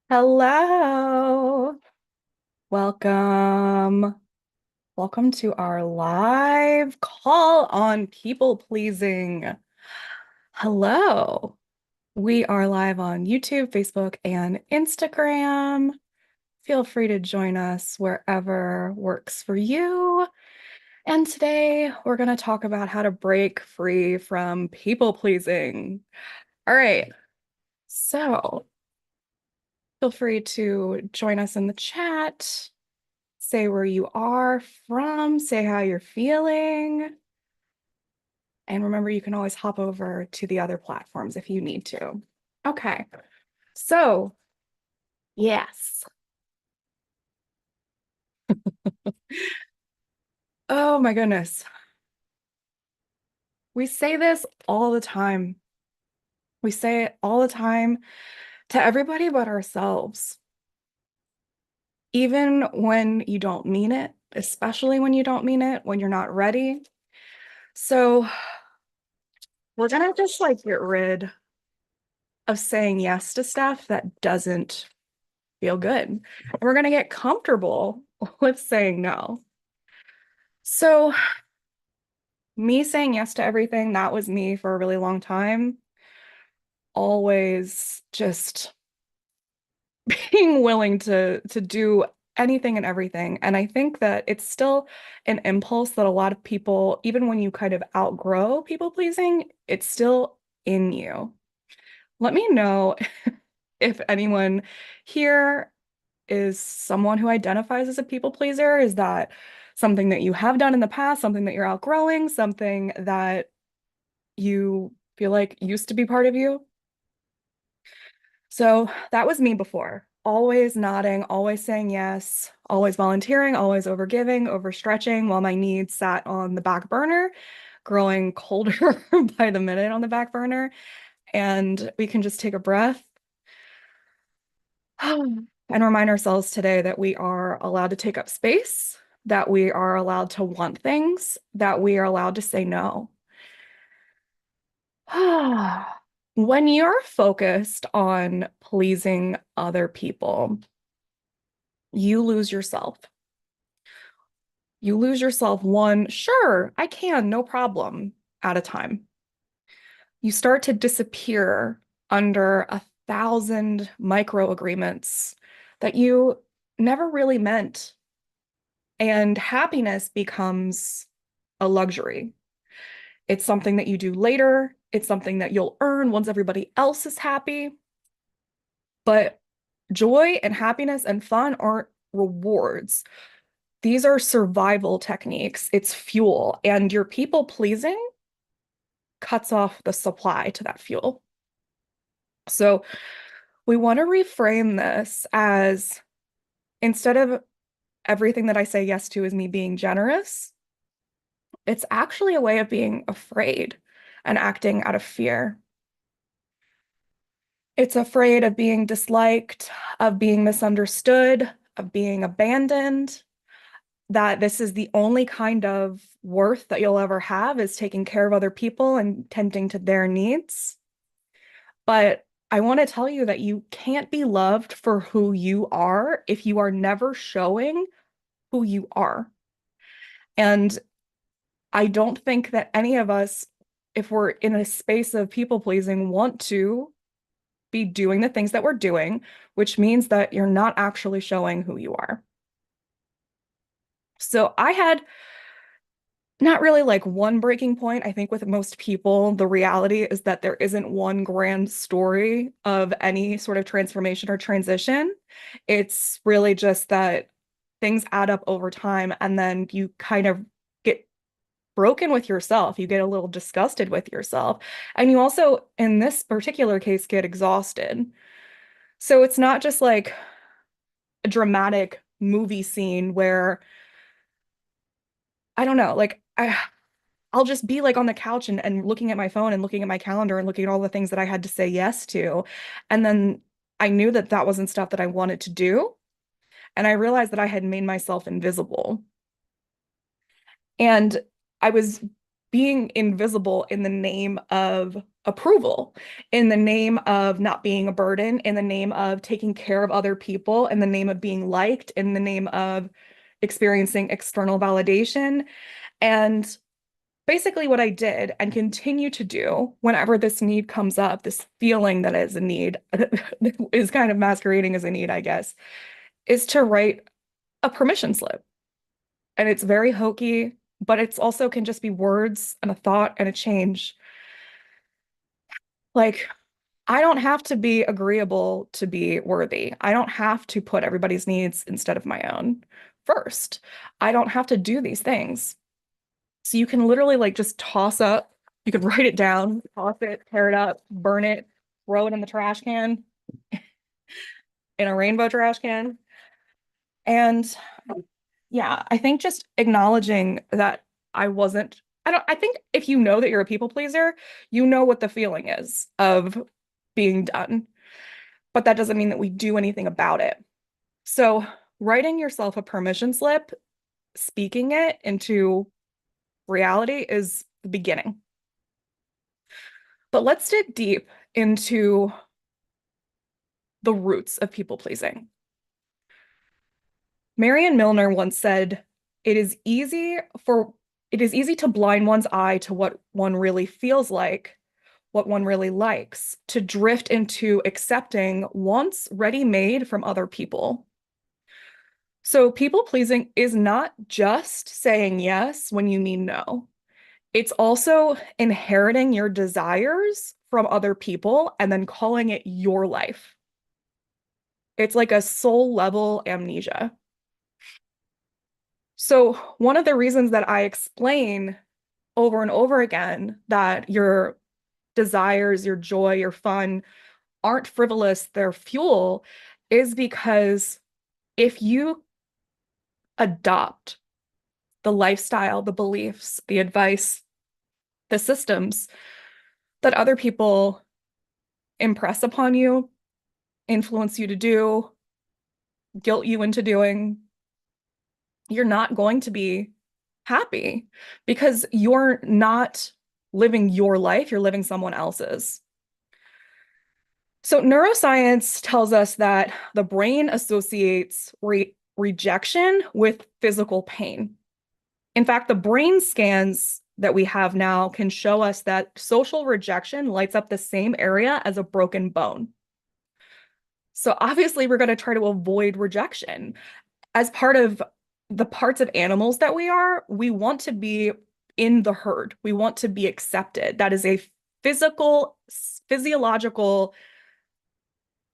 Hello. Welcome. Welcome to our live call on people pleasing. Hello. We are live on YouTube, Facebook, and Instagram. Feel free to join us wherever works for you. And today we're going to talk about how to break free from people pleasing. All right. So feel free to join us in the chat. Say where you are from, say how you're feeling. And remember, you can always hop over to the other platforms if you need to. Okay, so yes. Oh my goodness. We say this all the time. We say it all the time to everybody but ourselves. Even when you don't mean it, especially when you don't mean it, when you're not ready. So we're gonna just like get rid of saying yes to stuff that doesn't feel good. And we're going to get comfortable with saying no. So, me saying yes to everything, that was me for a really long time. Always just being willing to do anything and everything. And I think that it's still an impulse that a lot of people, even when you kind of outgrow people pleasing, it's still in you. Let me know if anyone here is someone who identifies as a people pleaser. Is that something that you have done in the past, something that you're outgrowing, something that you feel like used to be part of you? So that was me before. Always nodding, always saying yes, always volunteering, always overgiving, overstretching while my needs sat on the back burner, growing colder by the minute on the back burner. And we can just take a breath and remind ourselves today that we are allowed to take up space, that we are allowed to want things, that we are allowed to say no. When you're focused on pleasing other people, you lose yourself. You lose yourself one, sure, I can, no problem, at a time. You start to disappear under 1,000 micro agreements that you never really meant. And happiness becomes a luxury. It's something that you do later. It's something that you'll earn once everybody else is happy. But joy and happiness and fun aren't rewards. These are survival techniques. It's fuel. And your people pleasing cuts off the supply to that fuel. So we want to reframe this as instead of everything that I say yes to is me being generous, it's actually a way of being afraid and acting out of fear. It's afraid of being disliked, of being misunderstood, of being abandoned, that this is the only kind of worth that you'll ever have is taking care of other people and tending to their needs. But I want to tell you that you can't be loved for who you are if you are never showing who you are. And I don't think that any of us, if we're in a space of people pleasing, want to be doing the things that we're doing, which means that you're not actually showing who you are. So I had not really like one breaking point. I think with most people, the reality is that there isn't one grand story of any sort of transformation or transition. It's really just that things add up over time, and then you kind of get broken with yourself. You get a little disgusted with yourself. And you also, in this particular case, get exhausted. So it's not just like a dramatic movie scene where, I don't know, like I'll just be like on the couch and looking at my phone and looking at my calendar and looking at all the things that I had to say yes to. And then I knew that that wasn't stuff that I wanted to do. And I realized that I had made myself invisible. And I was being invisible in the name of approval, in the name of not being a burden, in the name of taking care of other people, in the name of being liked, in the name of experiencing external validation. And basically, what I did and continue to do whenever this need comes up, this feeling that is a need is kind of masquerading as a need, I guess, is to write a permission slip. And it's very hokey, but it's also can just be words and a thought and a change. Like, I don't have to be agreeable to be worthy. I don't have to put everybody's needs instead of my own first. I don't have to do these things. So you can literally like just toss up, you could write it down, toss it, tear it up, burn it, throw it in the trash can, in a rainbow trash can. And yeah, I think just acknowledging that I think if you know that you're a people pleaser, you know what the feeling is of being done, but that doesn't mean that we do anything about it. So, writing yourself a permission slip, speaking it into reality is the beginning. But let's dig deep into the roots of people pleasing. Marion Milner once said, "It is easy for it is easy to blind one's eye to what one really feels like, what one really likes, to drift into accepting wants ready-made from other people." So people pleasing is not just saying yes when you mean no. It's also inheriting your desires from other people and then calling it your life. It's like a soul level amnesia. So, one of the reasons that I explain over and over again that your desires, your joy, your fun aren't frivolous, they're fuel, is because if you adopt the lifestyle, the beliefs, the advice, the systems that other people impress upon you, influence you to do, guilt you into doing, you're not going to be happy because you're not living your life, you're living someone else's. So, neuroscience tells us that the brain associates rejection with physical pain. In fact, the brain scans that we have now can show us that social rejection lights up the same area as a broken bone. So, obviously, we're going to try to avoid rejection. As part of the parts of animals that we want to be in the herd. We want to be accepted. That is a physiological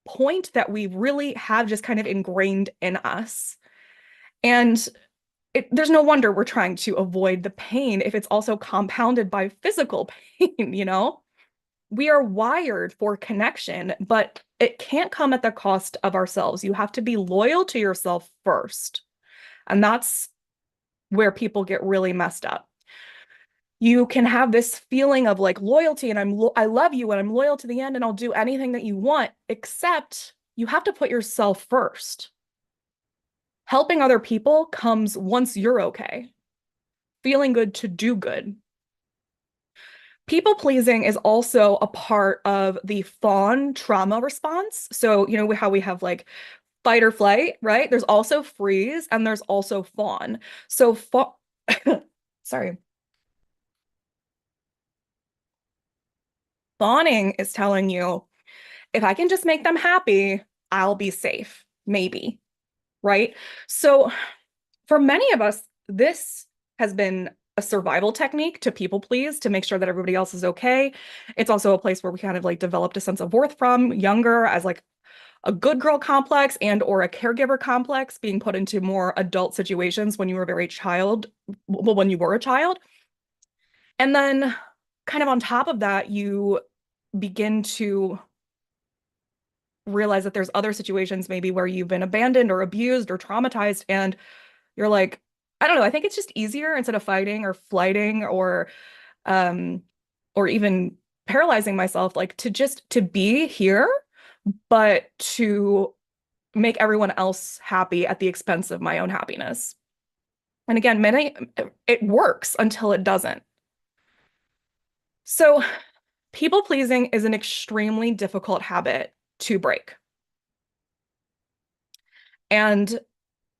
point that we really have just kind of ingrained in us. And there's no wonder we're trying to avoid the pain if it's also compounded by physical pain, you know? We are wired for connection, but it can't come at the cost of ourselves. You have to be loyal to yourself first. And that's where people get really messed up. You can have this feeling of like loyalty and I love you and I'm loyal to the end and I'll do anything that you want, except you have to put yourself first. Helping other people comes once you're okay. Feeling good to do good. People pleasing is also a part of the fawn trauma response. So, you know how we have like fight or flight, right? There's also freeze and there's also fawn. So, sorry. Fawning is telling you, if I can just make them happy, I'll be safe, maybe, right? So for many of us, this has been a survival technique to people please, to make sure that everybody else is okay. It's also a place where we kind of like developed a sense of worth from younger as like a good girl complex and or a caregiver complex being put into more adult situations when you were when you were a child. And then kind of on top of that, you begin to realize that there's other situations maybe where you've been abandoned or abused or traumatized and you're like, I don't know, I think it's just easier instead of fighting or flighting um or even paralyzing myself, like to just to be here, but to make everyone else happy at the expense of my own happiness. And again, it works until it doesn't. So, people pleasing is an extremely difficult habit to break. And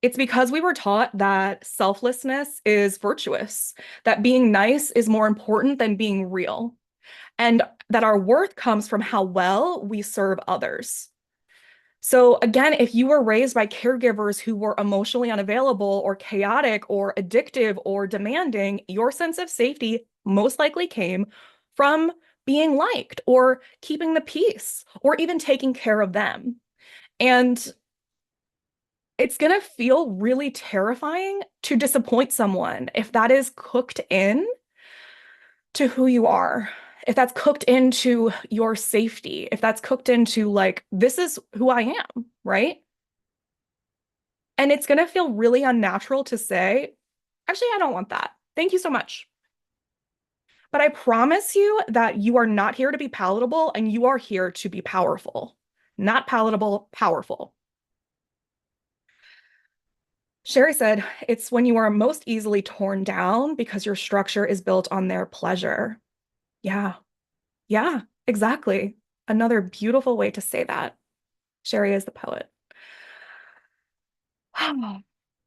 it's because we were taught that selflessness is virtuous, that being nice is more important than being real, and that our worth comes from how well we serve others. So, again, if you were raised by caregivers who were emotionally unavailable or chaotic or addictive or demanding, your sense of safety most likely came from being liked or keeping the peace or even taking care of them. And it's going to feel really terrifying to disappoint someone if that is cooked in to who you are, if that's cooked into your safety, if that's cooked into like, this is who I am, right? And it's going to feel really unnatural to say, actually, I don't want that. Thank you so much. But I promise you that you are not here to be palatable and you are here to be powerful. Not palatable, powerful. Sherry said, it's when you are most easily torn down because your structure is built on their pleasure. Yeah, yeah, exactly. Another beautiful way to say that. Sherry is the poet.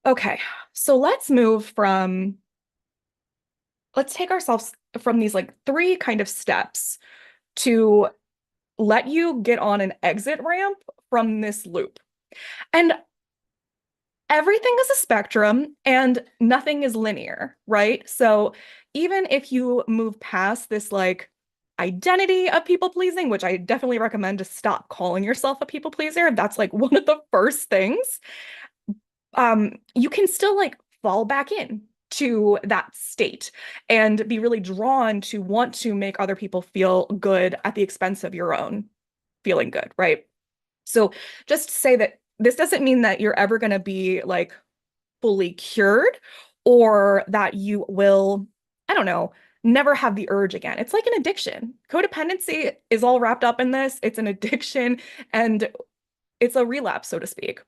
Okay, so let's take ourselves from these like three kind of steps to let you get on an exit ramp from this loop. And everything is a spectrum and nothing is linear, right? So even if you move past this like identity of people pleasing, which I definitely recommend to stop calling yourself a people pleaser, that's like one of the first things, you can still like fall back in to that state and be really drawn to want to make other people feel good at the expense of your own feeling good, right? So just to say that this doesn't mean that you're ever going to be like fully cured or that you will, I don't know, never have the urge again. It's like an addiction. Codependency is all wrapped up in this. It's an addiction and it's a relapse, so to speak.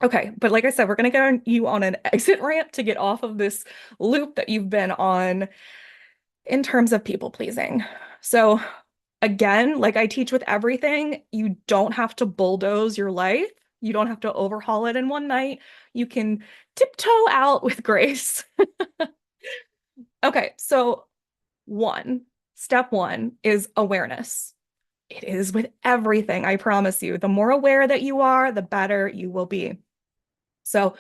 Okay, but like I said, we're going to get you on an exit ramp to get off of this loop that you've been on in terms of people pleasing. So, again, like I teach with everything, you don't have to bulldoze your life. You don't have to overhaul it in one night. You can tiptoe out with grace. Okay, so step one is awareness. It is with everything, I promise you. The more aware that you are, the better you will be. So,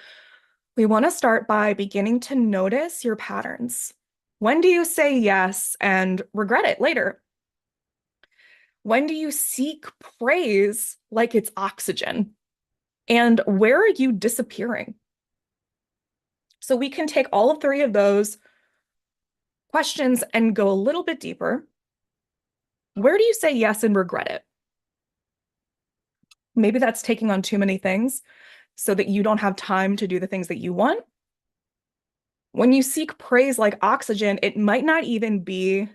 we want to start by beginning to notice your patterns. When do you say yes and regret it later? When do you seek praise like it's oxygen? And where are you disappearing? So we can take all of three of those questions and go a little bit deeper. Where do you say yes and regret it? Maybe that's taking on too many things so that you don't have time to do the things that you want. When you seek praise like oxygen, it might not even be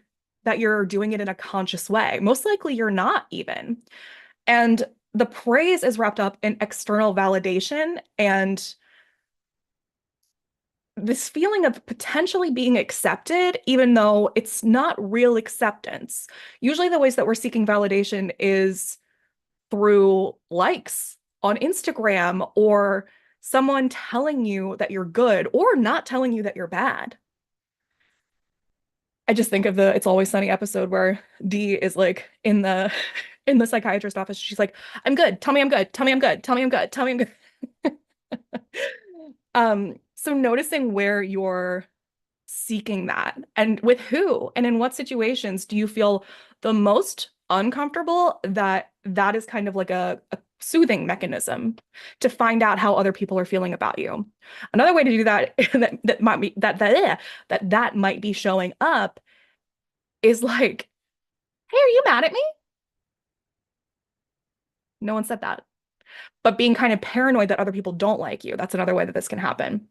that you're doing it in a conscious way. Most likely you're not even. And the praise is wrapped up in external validation and this feeling of potentially being accepted, even though it's not real acceptance. Usually, the ways that we're seeking validation is through likes on Instagram or someone telling you that you're good or not telling you that you're bad. I just think of the It's Always Sunny episode where Dee is like in the in the psychiatrist office. She's like, I'm good. Tell me I'm good. Tell me I'm good. Tell me I'm good. Tell me I'm good. So noticing where you're seeking that and with who and in what situations do you feel the most uncomfortable, that is kind of like a soothing mechanism to find out how other people are feeling about you. Another way to do that that might be that might be showing up is like, hey, are you mad at me? No one said that. But being kind of paranoid that other people don't like you, that's another way that this can happen.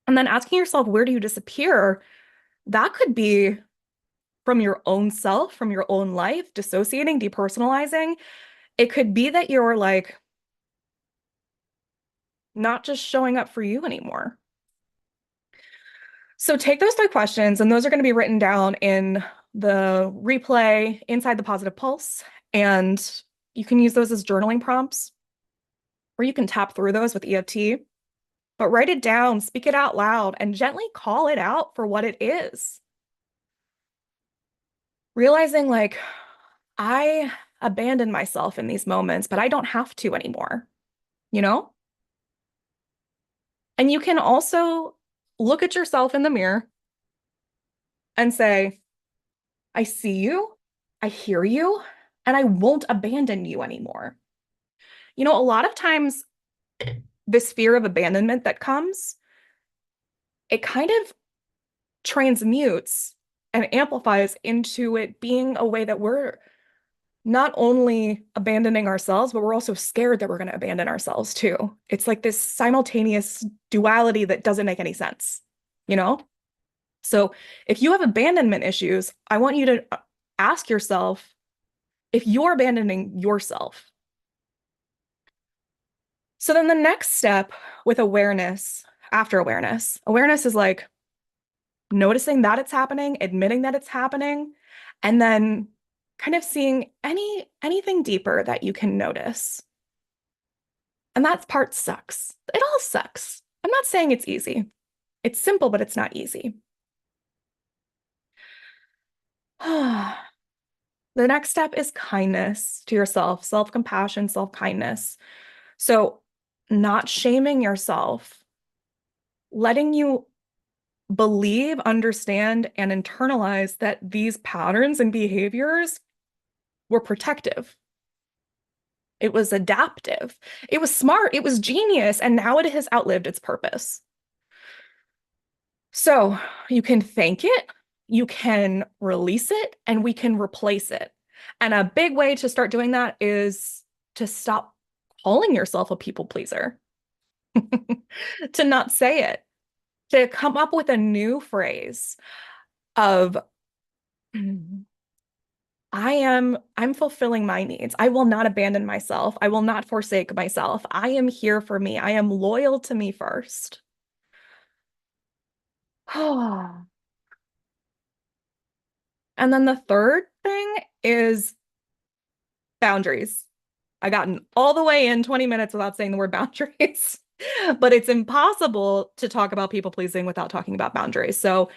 And then asking yourself, where do you disappear? That could be from your own self, from your own life, dissociating, depersonalizing. It could be that you're like not just showing up for you anymore. So take those three questions, and those are going to be written down in the replay inside the positive pulse, and you can use those as journaling prompts, or you can tap through those with EFT, but write it down, speak it out loud, and gently call it out for what it is. Realizing like, I abandon myself in these moments, but I don't have to anymore, you know? And you can also look at yourself in the mirror and say, I see you, I hear you, and I won't abandon you anymore. You know, a lot of times, this fear of abandonment that comes, it kind of transmutes and amplifies into it being a way that we're not only abandoning ourselves, but we're also scared that we're going to abandon ourselves too. It's like this simultaneous duality that doesn't make any sense, you know? So if you have abandonment issues, I want you to ask yourself if you're abandoning yourself. So then the next step with awareness, after awareness is like noticing that it's happening, admitting that it's happening, and then kind of seeing anything deeper that you can notice. And that part sucks. It all sucks. I'm not saying it's easy. It's simple, but it's not easy. The next step is kindness to yourself, self-compassion, self-kindness. So, not shaming yourself, letting you believe, understand, and internalize that these patterns and behaviors were protective. It was adaptive. It was smart. It was genius. And now it has outlived its purpose. So you can thank it, you can release it, and we can replace it. And a big way to start doing that is to stop calling yourself a people pleaser, to not say it, to come up with a new phrase of, I'm fulfilling my needs. I will not abandon myself. I will not forsake myself. I am here for me. I am loyal to me first. And then the third thing is boundaries. I gotten all the way in 20 minutes without saying the word boundaries, but it's impossible to talk about people pleasing without talking about boundaries. So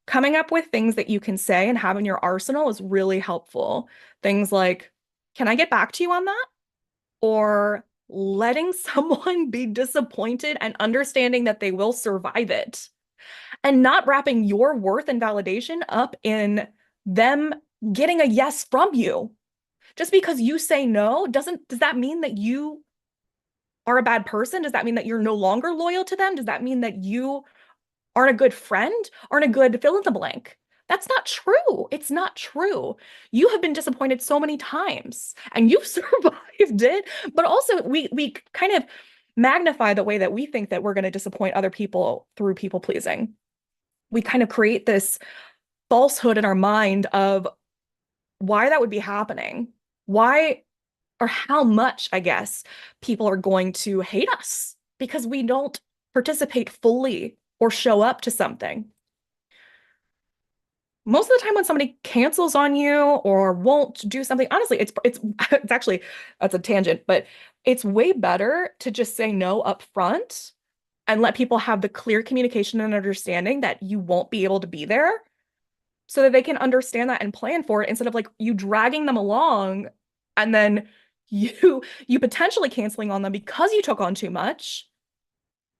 coming up with things that you can say and have in your arsenal is really helpful. Things like, can I get back to you on that? Or letting someone be disappointed and understanding that they will survive it, and not wrapping your worth and validation up in them getting a yes from you. Just because you say no does that mean that you are a bad person? Does that mean that you're no longer loyal to them? Does that mean that you aren't a good friend, aren't a good fill in the blank? That's not true. It's not true. You have been disappointed so many times and you've survived it. But also we kind of magnify the way that we think that we're going to disappoint other people through people pleasing. We kind of create this falsehood in our mind of why that would be happening. Why or how much, I guess, people are going to hate us because we don't participate fully or show up to something. Most of the time when somebody cancels on you or won't do something, honestly, it's it's actually, that's a tangent, but it's way better to just say no up front and let people have the clear communication and understanding that you won't be able to be there so that they can understand that and plan for it instead of like you dragging them along and then you potentially canceling on them because you took on too much,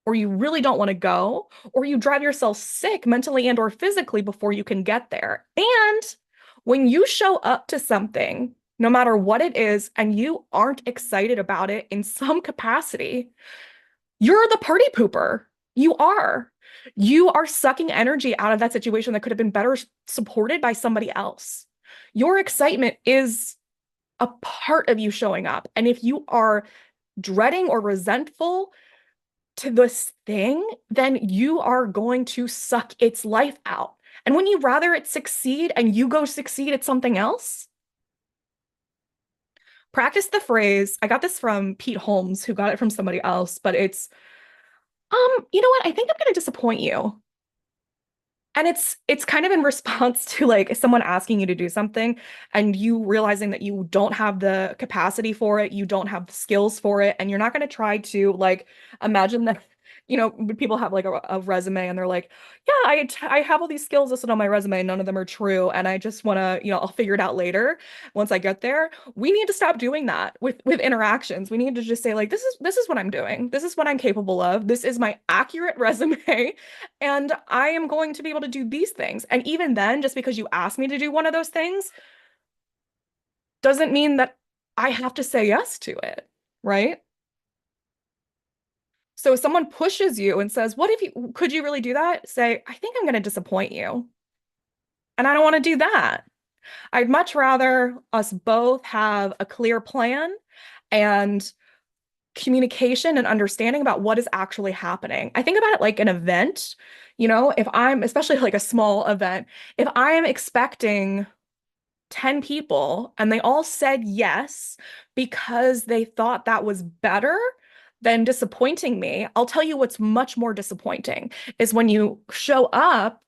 or you really don't want to go, or you drive yourself sick mentally and or physically before you can get there. And when you show up to something, no matter what it is, and you aren't excited about it in some capacity, you're the party pooper. You are. You are sucking energy out of that situation that could have been better supported by somebody else. Your excitement is a part of you showing up. And if you are dreading or resentful to this thing, then you are going to suck its life out. And when you rather it succeed and you go succeed at something else, practice the phrase. I got this from Pete Holmes, who got it from somebody else, but it's, you know what? I think I'm going to disappoint you. And it's kind of in response to like someone asking you to do something and you realizing that you don't have the capacity for it, you don't have the skills for it, and you're not going to try to like imagine that, when people have like a resume and they're like, yeah, I have all these skills listed on my resume, none of them are true, and I just want to, I'll figure it out later once I get there. We need to stop doing that with interactions. We need to just say like, this is what I'm doing. This is what I'm capable of. This is my accurate resume. And I am going to be able to do these things. And even then, just because you ask me to do one of those things doesn't mean that I have to say yes to it, right? So if someone pushes you and says, could you really do that? Say, I think I'm going to disappoint you. And I don't want to do that. I'd much rather us both have a clear plan and communication and understanding about what is actually happening. I think about it like an event, if I'm, especially like a small event, if I am expecting 10 people and they all said yes because they thought that was better than disappointing me, I'll tell you what's much more disappointing is when you show up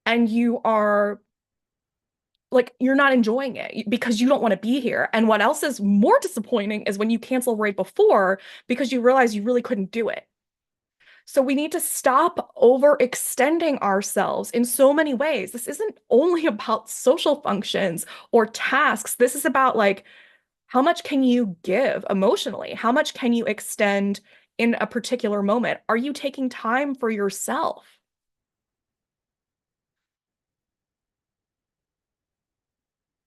and you are like you're not enjoying it because you don't want to be here. And what else is more disappointing is when you cancel right before because you realize you really couldn't do it. So we need to stop overextending ourselves in so many ways. This isn't only about social functions or tasks. This is about like how much can you give emotionally? How much can you extend in a particular moment? Are you taking time for yourself?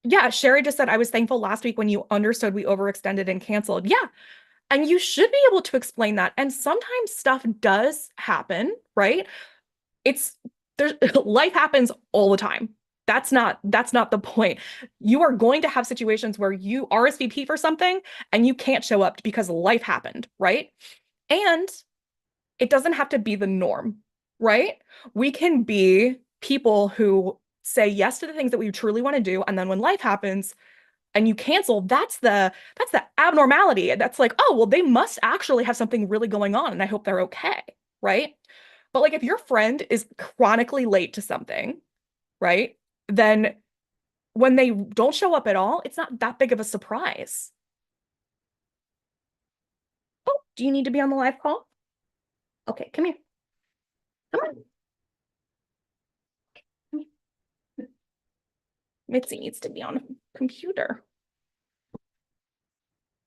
Yeah, Sherry just said, I was thankful last week when you understood we overextended and canceled. Yeah, and you should be able to explain that. And sometimes stuff does happen, right? It's there's life happens all the time. That's not the point. You are going to have situations where you RSVP for something and you can't show up because life happened, right? And it doesn't have to be the norm, right? We can be people who say yes to the things that we truly want to do, and then when life happens, and you cancel, that's the abnormality. That's like, oh, well, they must actually have something really going on, and I hope they're okay, right? But like if your friend is chronically late to something, right? Then when they don't show up at all, it's not that big of a surprise. Oh, do you need to be on the live call? Okay, come here. Come on. Come here. Mitzi needs to be on a computer.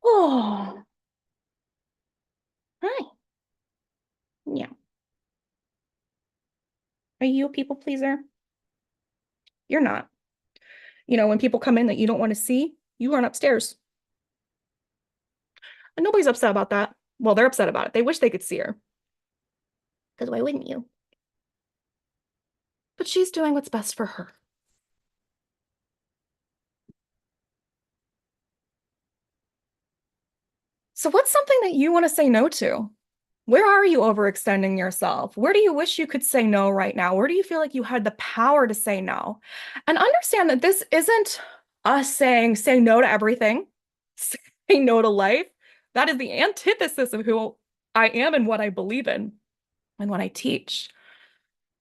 Oh, hi. Yeah. Are you a people pleaser? You're not. When people come in that you don't want to see, you run upstairs. And nobody's upset about that. Well, they're upset about it. They wish they could see her. Because why wouldn't you? But she's doing what's best for her. So, what's something that you want to say no to? Where are you overextending yourself? Where do you wish you could say no right now? Where do you feel like you had the power to say no? And understand that this isn't us saying say no to everything, say no to life. That is the antithesis of who I am and what I believe in and what I teach.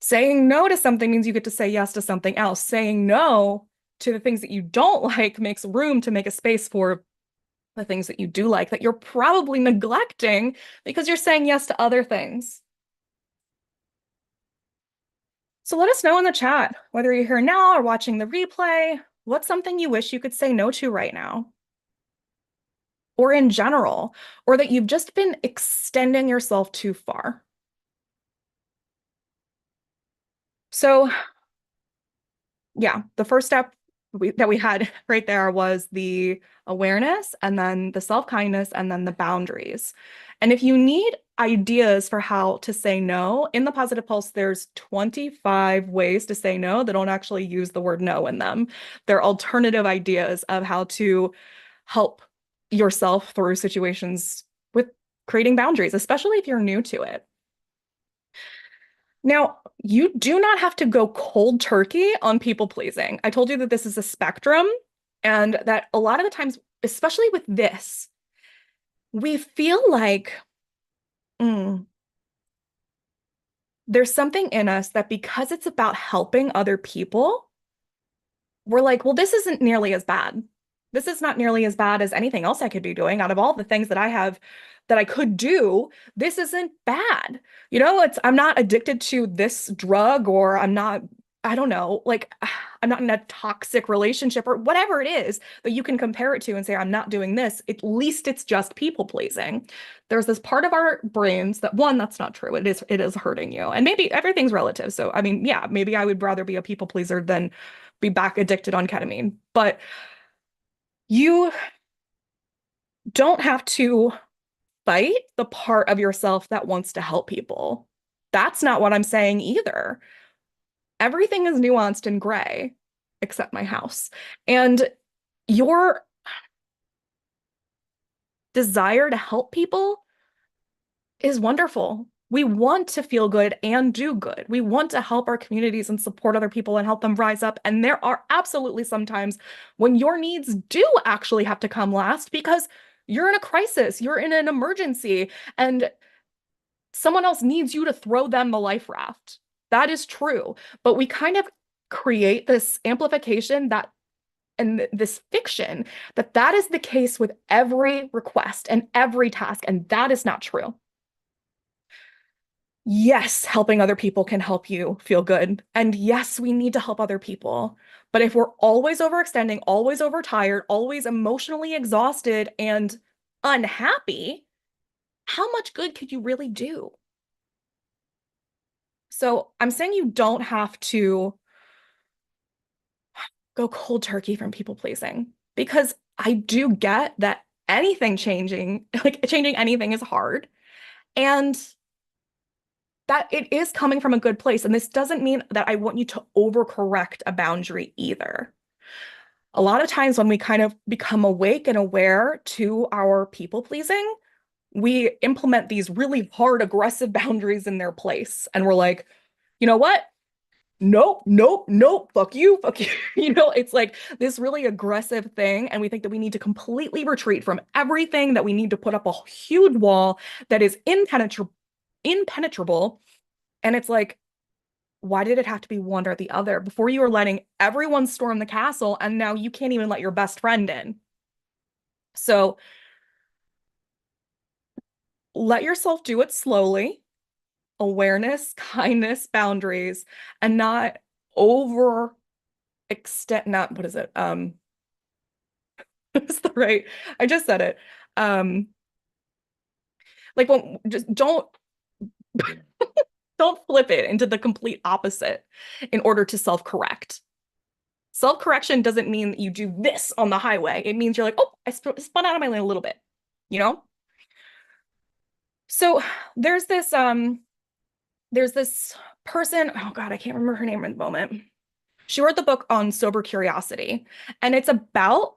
Saying no to something means you get to say yes to something else. Saying no to the things that you don't like makes room to make a space for the things that you do like that you're probably neglecting because you're saying yes to other things. So let us know in the chat, whether you're here now or watching the replay, what's something you wish you could say no to right now? Or in general, or that you've just been extending yourself too far. So yeah, the first step that we had right there was the awareness and then the self-kindness and then the boundaries. And if you need ideas for how to say no, in the Positive Pulse, there's 25 ways to say no that don't actually use the word no in them. They're alternative ideas of how to help yourself through situations with creating boundaries, especially if you're new to it. Now, you do not have to go cold turkey on people pleasing. I told you that this is a spectrum and that a lot of the times, especially with this, we feel like, mm, there's something in us that because it's about helping other people, we're like, well, this isn't nearly as bad. This is not nearly as bad as anything else I could be doing. Out of all the things that I have that I could do, this isn't bad. I'm not addicted to this drug, or I don't know, like I'm not in a toxic relationship or whatever it is that you can compare it to and say, I'm not doing this. At least it's just people pleasing. There's this part of our brains that, one, that's not true. It is hurting you. And maybe everything's relative. So, I mean, yeah, maybe I would rather be a people pleaser than be back addicted on ketamine. But you don't have to fight the part of yourself that wants to help people. That's not what I'm saying either. Everything is nuanced and gray, except my house. And your desire to help people is wonderful. We want to feel good and do good. We want to help our communities and support other people and help them rise up. And there are absolutely some times when your needs do actually have to come last because you're in a crisis, you're in an emergency, and someone else needs you to throw them the life raft. That is true. But we kind of create this amplification that and this fiction that that is the case with every request and every task, and that is not true. Yes, helping other people can help you feel good. And yes, we need to help other people. But if we're always overextending, always overtired, always emotionally exhausted and unhappy, how much good could you really do? So I'm saying you don't have to go cold turkey from people pleasing because I do get that anything changing, like changing anything is hard. And that it is coming from a good place. And this doesn't mean that I want you to overcorrect a boundary either. A lot of times when we kind of become awake and aware to our people pleasing, we implement these really hard, aggressive boundaries in their place. And we're like, you know what? Nope, nope, nope, fuck you, fuck you. It's like this really aggressive thing. And we think that we need to completely retreat from everything, that we need to put up a huge wall that is impenetrable. And it's like, why did it have to be one or the other? Before you were letting everyone storm the castle, and now you can't even let your best friend in. So let yourself do it slowly. Awareness, kindness, boundaries, and not over extend, not what is it? It's the right, I just said it. Like when just don't flip it into the complete opposite in order to self-correct. Self-correction doesn't mean that you do this on the highway. It means you're like, oh, I spun out of my lane a little bit, you know? So there's this person, oh God, I can't remember her name at the moment. She wrote the book on sober curiosity, and it's about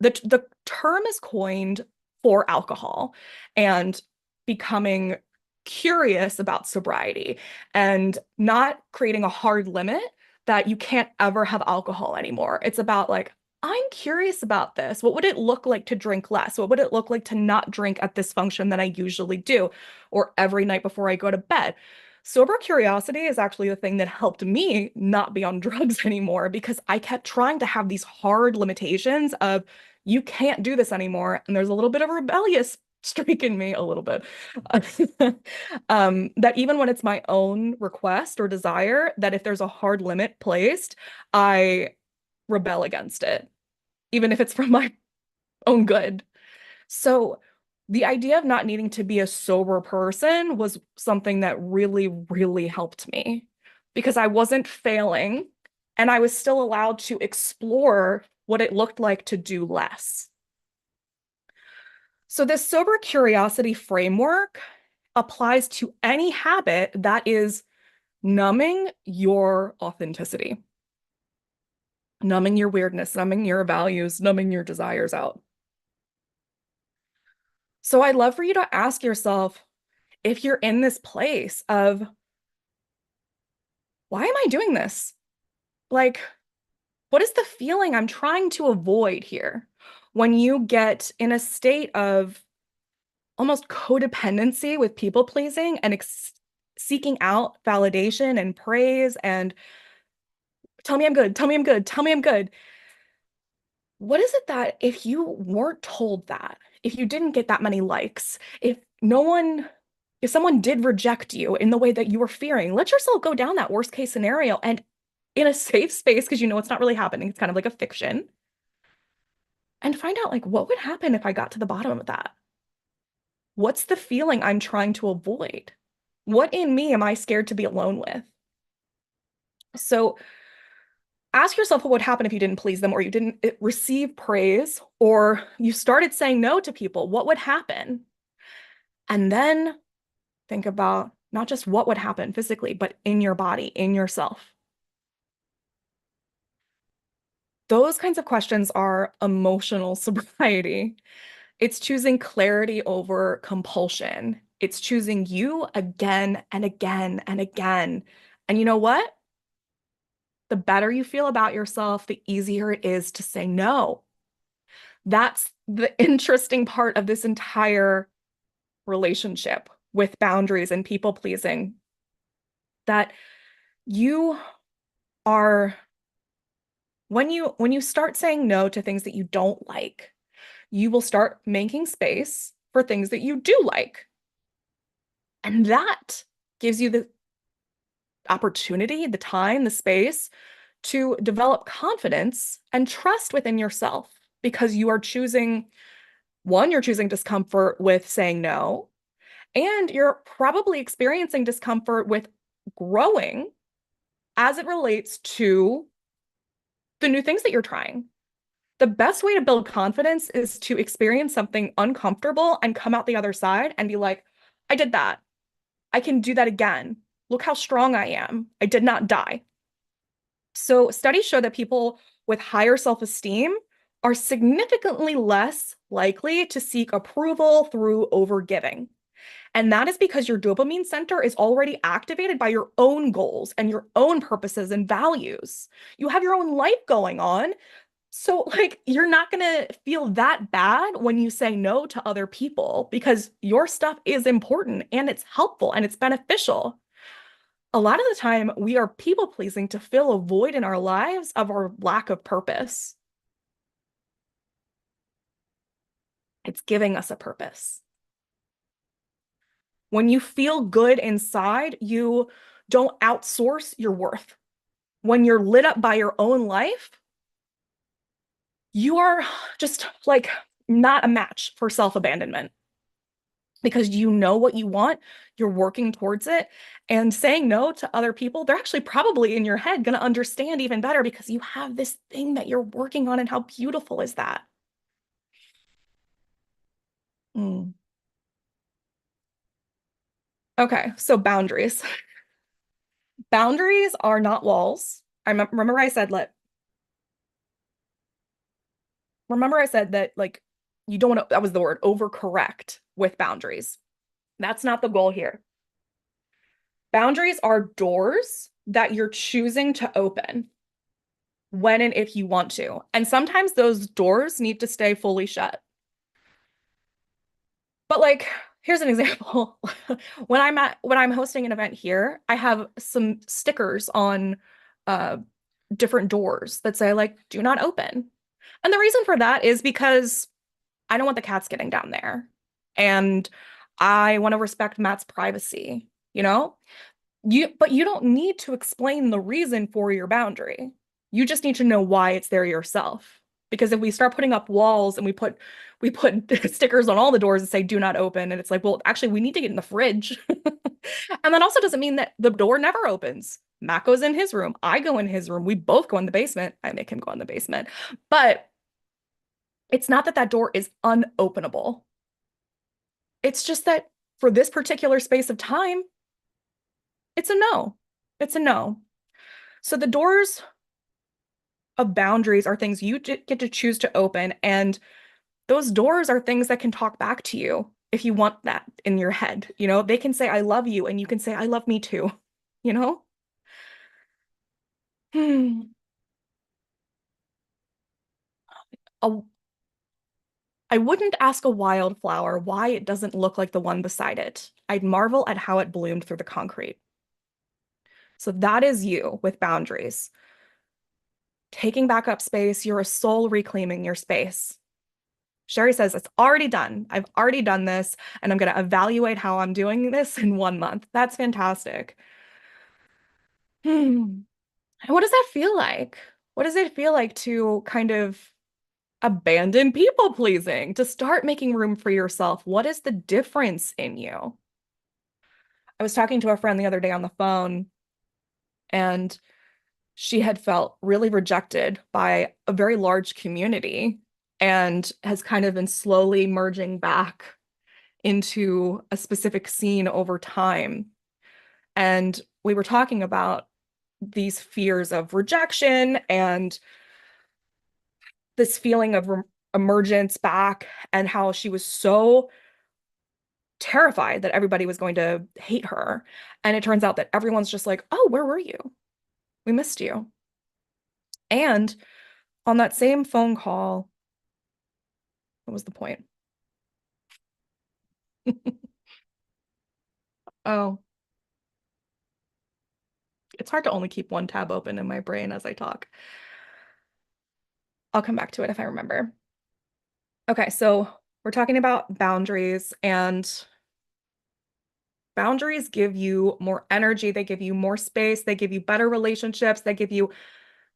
the term is coined for alcohol and becoming curious about sobriety and not creating a hard limit that you can't ever have alcohol anymore. It's about like, I'm curious about this. What would it look like to drink less? What would it look like to not drink at this function that I usually do or every night before I go to bed? Sober curiosity is actually the thing that helped me not be on drugs anymore because I kept trying to have these hard limitations of you can't do this anymore. And there's a little bit of a rebellious streak in me, a little bit. That even when it's my own request or desire, that if there's a hard limit placed, I rebel against it, even if it's for my own good. So the idea of not needing to be a sober person was something that really, really helped me because I wasn't failing and I was still allowed to explore what it looked like to do less. So this sober curiosity framework applies to any habit that is numbing your authenticity, numbing your weirdness, numbing your values, numbing your desires out. So I'd love for you to ask yourself if you're in this place of, why am I doing this? Like, what is the feeling I'm trying to avoid here? When you get in a state of almost codependency with people pleasing and seeking out validation and praise and tell me I'm good, tell me I'm good, tell me I'm good. What is it that if you weren't told that, if you didn't get that many likes, if no one, if someone did reject you in the way that you were fearing, let yourself go down that worst case scenario and in a safe space, because you know it's not really happening, it's kind of like a fiction, and find out like what would happen if I got to the bottom of that? What's the feeling I'm trying to avoid? What in me am I scared to be alone with? So ask yourself what would happen if you didn't please them or you didn't receive praise or you started saying no to people. What would happen? And then think about not just what would happen physically, but in your body, in yourself. Those kinds of questions are emotional sobriety. It's choosing clarity over compulsion. It's choosing you again and again and again. And you know what? The better you feel about yourself, the easier it is to say no. That's the interesting part of this entire relationship with boundaries and people pleasing, that you are when you start saying no to things that you don't like, you will start making space for things that you do like. And that gives you the opportunity, the time, the space to develop confidence and trust within yourself because you are choosing one, you're choosing discomfort with saying no, and you're probably experiencing discomfort with growing as it relates to the new things that you're trying. The best way to build confidence is to experience something uncomfortable and come out the other side and be like, I did that. I can do that again. Look how strong I am. I did not die. So, studies show that people with higher self-esteem are significantly less likely to seek approval through overgiving. And that is because your dopamine center is already activated by your own goals and your own purposes and values. You have your own life going on. So, like, you're not going to feel that bad when you say no to other people because your stuff is important and it's helpful and it's beneficial. A lot of the time, we are people pleasing to fill a void in our lives of our lack of purpose. It's giving us a purpose. When you feel good inside, you don't outsource your worth. When you're lit up by your own life, you are just like not a match for self-abandonment because you know what you want, you're working towards it, and saying no to other people, they're actually probably in your head going to understand even better because you have this thing that you're working on, and how beautiful is that? Mm. Okay, so boundaries. Boundaries are not walls. Remember I said that like you don't want to, that was the word, overcorrect with boundaries. That's not the goal here. Boundaries are doors that you're choosing to open when and if you want to. And sometimes those doors need to stay fully shut. But like, here's an example. When I'm hosting an event here, I have some stickers on uh different doors that say like do not open. And the reason for that is because I don't want the cats getting down there. And I want to respect Matt's privacy, you know? But you don't need to explain the reason for your boundary. You just need to know why it's there yourself. Because if we start putting up walls and we put stickers on all the doors that say do not open, and it's like, well, actually, we need to get in the fridge. And that also doesn't mean that the door never opens. Matt goes in his room, I go in his room, we both go in the basement. I make him go in the basement. But it's not that that door is unopenable. It's just that for this particular space of time, it's a no. It's a no. So the doors of boundaries are things you get to choose to open, and those doors are things that can talk back to you if you want that in your head. You know, they can say, I love you, and you can say, I love me too. You know? Hmm. A, I wouldn't ask a wildflower why it doesn't look like the one beside it. I'd marvel at how it bloomed through the concrete. So that is you with boundaries. Taking back up space, you're a soul reclaiming your space. Sherry says, it's already done. I've already done this, and I'm going to evaluate how I'm doing this in 1 month. That's fantastic. Hmm. What does that feel like? What does it feel like to kind of abandon people pleasing, to start making room for yourself? What is the difference in you? I was talking to a friend the other day on the phone, and she had felt really rejected by a very large community and has kind of been slowly merging back into a specific scene over time. And we were talking about these fears of rejection and this feeling of emergence back, and how she was so terrified that everybody was going to hate her. And it turns out that everyone's just like, oh, where were you? We missed you. And on that same phone call, what was the point? Oh, it's hard to only keep one tab open in my brain as I talk. I'll come back to it if I remember. Okay, so we're talking about boundaries, and boundaries give you more energy, they give you more space, they give you better relationships, they give you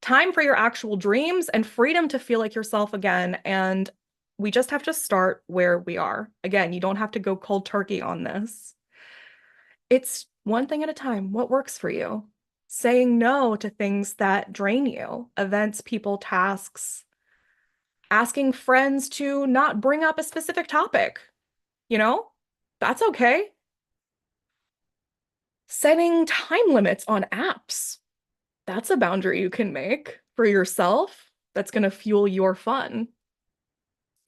time for your actual dreams and freedom to feel like yourself again. And we just have to start where we are. Again, you don't have to go cold turkey on this. It's one thing at a time. What works for you? Saying no to things that drain you, events, people, tasks, asking friends to not bring up a specific topic, you know? That's okay. Setting time limits on apps. That's a boundary you can make for yourself that's going to fuel your fun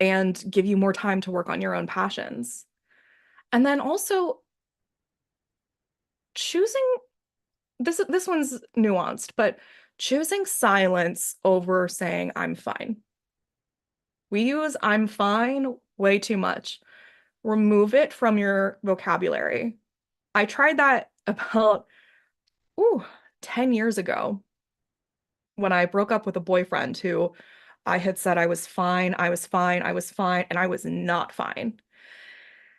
and give you more time to work on your own passions. And then also choosing this one's nuanced, but choosing silence over saying I'm fine. We use I'm fine way too much. Remove it from your vocabulary. I tried that about ooh, 10 years ago when I broke up with a boyfriend who I had said I was fine, I was fine, I was fine, and I was not fine.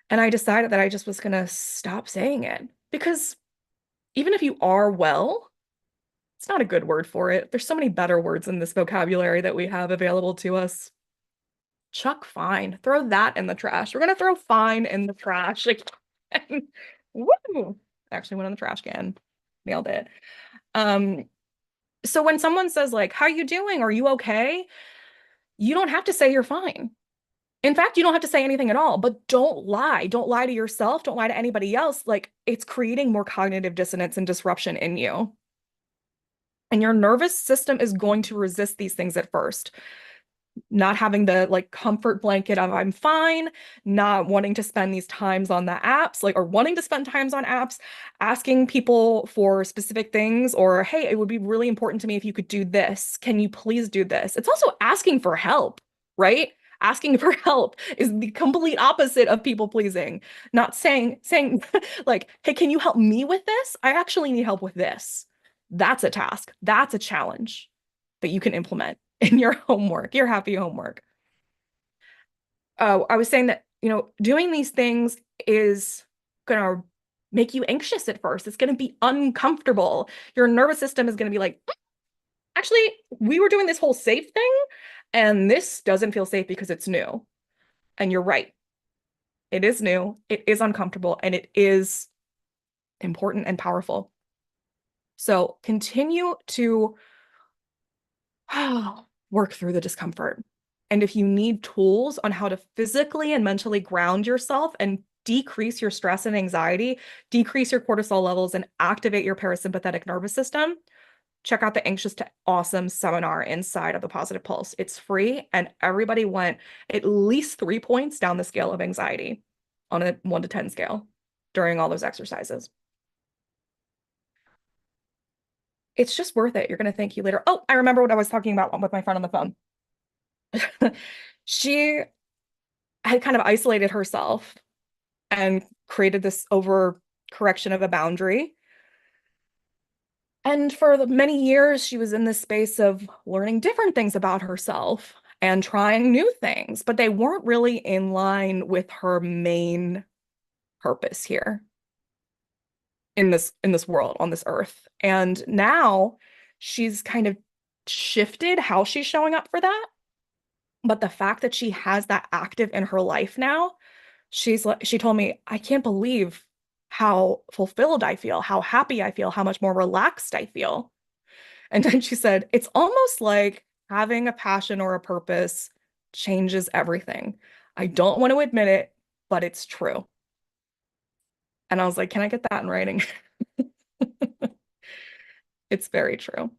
And I decided that I just was gonna stop saying it because even if you are well, it's not a good word for it. There's so many better words in this vocabulary that we have available to us. Chuck fine. Throw that in the trash. We're gonna throw fine in the trash again. Woo! Actually went in the trash can. Nailed it. Um, so when someone says like, "How you doing? Are you okay?" You don't have to say you're fine. In fact, you don't have to say anything at all, but don't lie. Don't lie to yourself. Don't lie to anybody else. Like it's creating more cognitive dissonance and disruption in you. And your nervous system is going to resist these things at first. Not having the like comfort blanket of I'm fine, not wanting to spend these times on the apps, like or wanting to spend times on apps, asking people for specific things, or hey, it would be really important to me if you could do this. Can you please do this? It's also asking for help, right? Asking for help is the complete opposite of people pleasing. Not saying like, hey, can you help me with this? I actually need help with this. That's a task. That's a challenge that you can implement in your homework, your happy homework. I was saying that, doing these things is gonna make you anxious at first. It's gonna be uncomfortable. Your nervous system is gonna be like, actually, we were doing this whole safe thing, and this doesn't feel safe because it's new. And you're right. It is new, it is uncomfortable, and it is important and powerful. So continue to work through the discomfort. And if you need tools on how to physically and mentally ground yourself and decrease your stress and anxiety, decrease your cortisol levels, and activate your parasympathetic nervous system, check out the Anxious to Awesome seminar inside of the Positive Pulse. It's free, and everybody went at least 3 points down the scale of anxiety on a 1 to 10 scale during all those exercises. It's just worth it. You're going to thank you later. Oh, I remember what I was talking about with my friend on the phone. She had kind of isolated herself and created this overcorrection of a boundary. And for many years, she was in this space of learning different things about herself and trying new things, but they weren't really in line with her main purpose here in this world on this earth. And now she's kind of shifted how she's showing up for that. But the fact that she has that active in her life now, she told me, I can't believe how fulfilled I feel, how happy I feel, how much more relaxed I feel. And then she said, it's almost like having a passion or a purpose changes everything. I don't want to admit it, but it's true. And I was like, can I get that in writing? It's very true.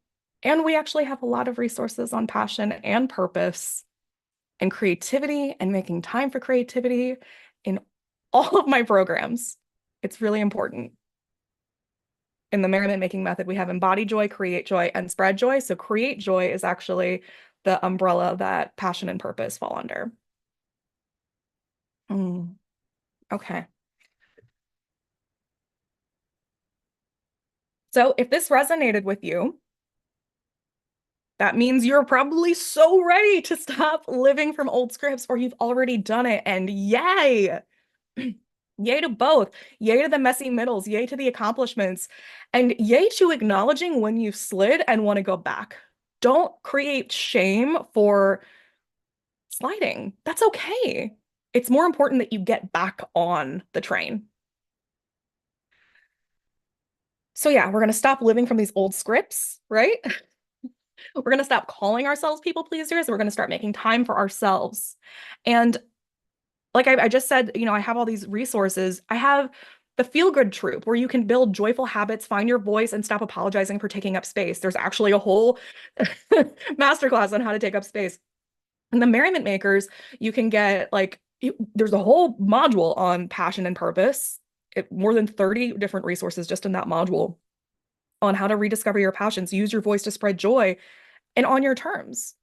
And we actually have a lot of resources on passion and purpose and creativity and making time for creativity in all of my programs. It's really important. In the Merriment making method, we have embody joy, create joy, and spread joy. So create joy is actually the umbrella that passion and purpose fall under. Okay. So if this resonated with you, that means you're probably so ready to stop living from old scripts, or you've already done it. And yay! Yay to both. Yay to the messy middles. Yay to the accomplishments. And yay to acknowledging when you've slid and want to go back. Don't create shame for sliding. That's okay. It's more important that you get back on the train. So, yeah, we're going to stop living from these old scripts, right? We're going to stop calling ourselves people pleasers. We're going to start making time for ourselves. And like I just said, I have all these resources. I have the Feel Good Troop where you can build joyful habits, find your voice, and stop apologizing for taking up space. There's actually a whole masterclass on how to take up space. And the Merriment Makers, you can get there's a whole module on passion and purpose. More than 30 different resources just in that module on how to rediscover your passions, use your voice to spread joy, and on your terms.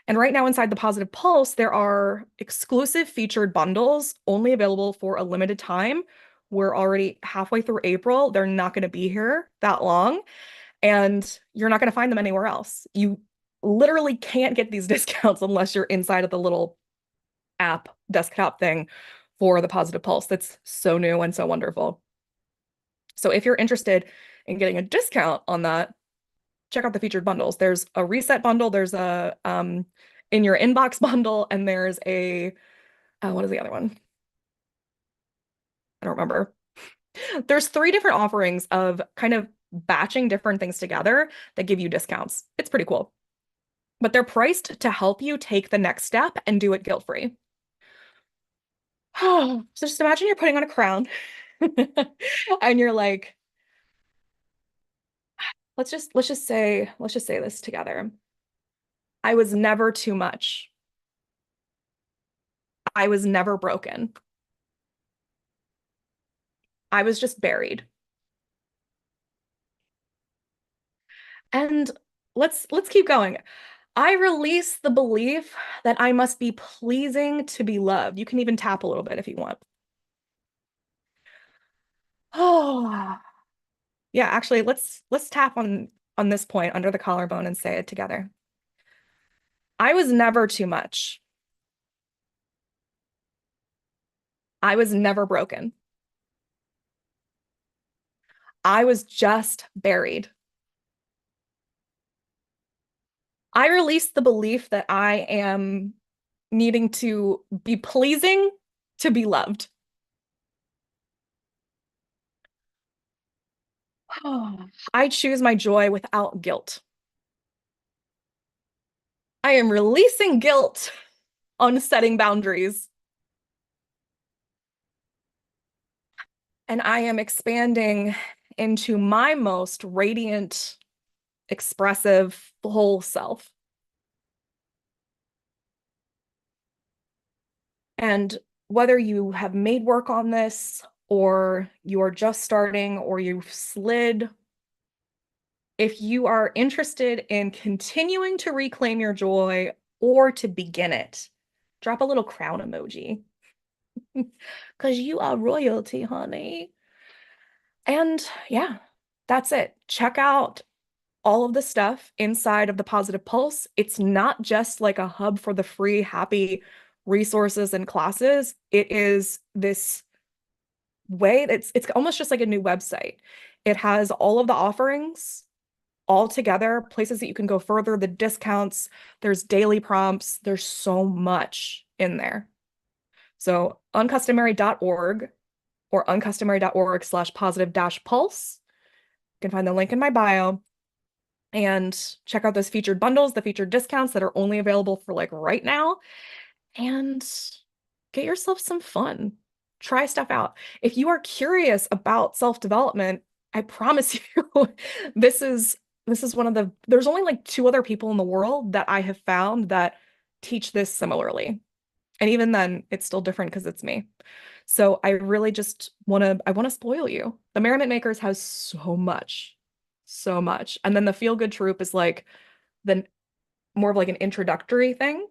And right now inside the Positive Pulse, there are exclusive featured bundles only available for a limited time. We're already halfway through April. They're not going to be here that long, and you're not going to find them anywhere else. You literally can't get these discounts unless you're inside of the little app desktop thing for the Positive Pulse. That's so new and so wonderful. So if you're interested in getting a discount on that, check out the featured bundles. There's a reset bundle, there's a in your inbox bundle, and there's a what is the other one? I don't remember. There's 3 different offerings of kind of batching different things together that give you discounts. It's pretty cool. But they're priced to help you take the next step and do it guilt-free. Oh, so just imagine you're putting on a crown and you're like, let's just say this together. I was never too much. I was never broken. I was just buried. And let's keep going. I release the belief that I must be pleasing to be loved. You can even tap a little bit if you want. Oh, yeah, actually, let's tap on this point under the collarbone and say it together. I was never too much. I was never broken. I was just buried. I release the belief that I am needing to be pleasing to be loved. I choose my joy without guilt. I am releasing guilt on setting boundaries. And I am expanding into my most radiant, expressive, whole self. And whether you have made work on this, or you are just starting, or you've slid, if you are interested in continuing to reclaim your joy or to begin it, drop a little crown emoji. Because you are royalty, honey. And yeah, that's it. Check out all of the stuff inside of the Positive Pulse. It's not just like a hub for the free, happy resources and classes. It is this way it's almost just like a new website. It has all of the offerings all together, places that you can go further, the discounts, there's daily prompts, there's so much in there. So uncustomary.org or uncustomary.org/positive dash pulse. You can find the link in my bio and check out those featured bundles, the featured discounts that are only available for like right now, and get yourself some fun. Try stuff out. If you are curious about self-development, I promise you, this is this is one of there's only like two other people in the world that I have found that teach this similarly. And even then, it's still different because it's me. So I really just I want to spoil you. The Merriment Makers has so much, so much. And then the Feel Good Troop is like the more of like an introductory thing.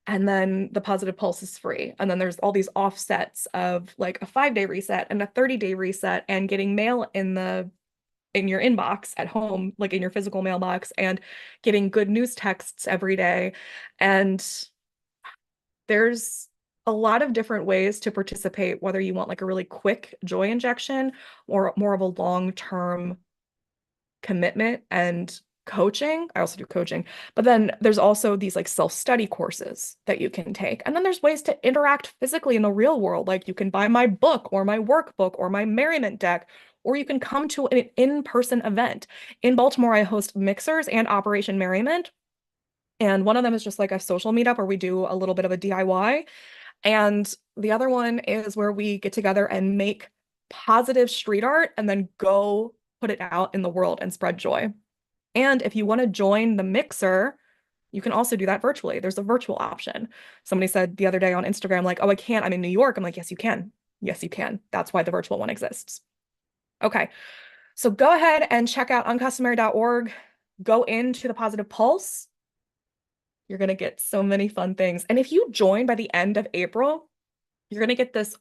And then the Positive Pulse is free. And then there's all these offsets of like a 5-day reset and a 30-day reset and getting mail in your inbox at home, like in your physical mailbox, and getting good news texts every day. And there's a lot of different ways to participate, whether you want like a really quick joy injection or more of a long-term commitment and coaching. I also do coaching, but then there's also these like self-study courses that you can take. And then there's ways to interact physically in the real world. Like you can buy my book or my workbook or my Merriment deck, or you can come to an in-person event. In Baltimore, I host Mixers and Operation Merriment. And one of them is just like a social meetup where we do a little bit of a DIY. And the other one is where we get together and make positive street art and then go put it out in the world and spread joy. And if you want to join the mixer, you can also do that virtually. There's a virtual option. Somebody said the other day on Instagram, like, oh, I can't. I'm in New York. I'm like, yes, you can. Yes, you can. That's why the virtual one exists. Okay. So go ahead and check out uncustomary.org. Go into the Positive Pulse. You're going to get so many fun things. And if you join by the end of April, you're going to get this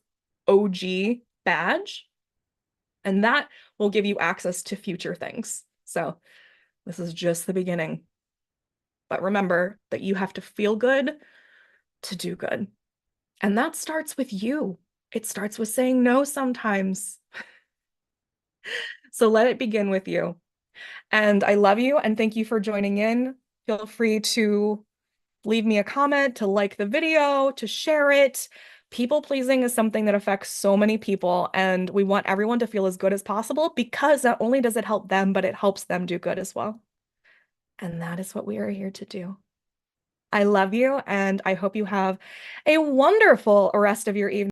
OG badge, and that will give you access to future things. So this is just the beginning. But remember that you have to feel good to do good. And that starts with you. It starts with saying no sometimes. So let it begin with you. And I love you and thank you for joining in. Feel free to leave me a comment, to like the video, to share it. People pleasing is something that affects so many people, and we want everyone to feel as good as possible because not only does it help them, but it helps them do good as well. And that is what we are here to do. I love you, and I hope you have a wonderful rest of your evening.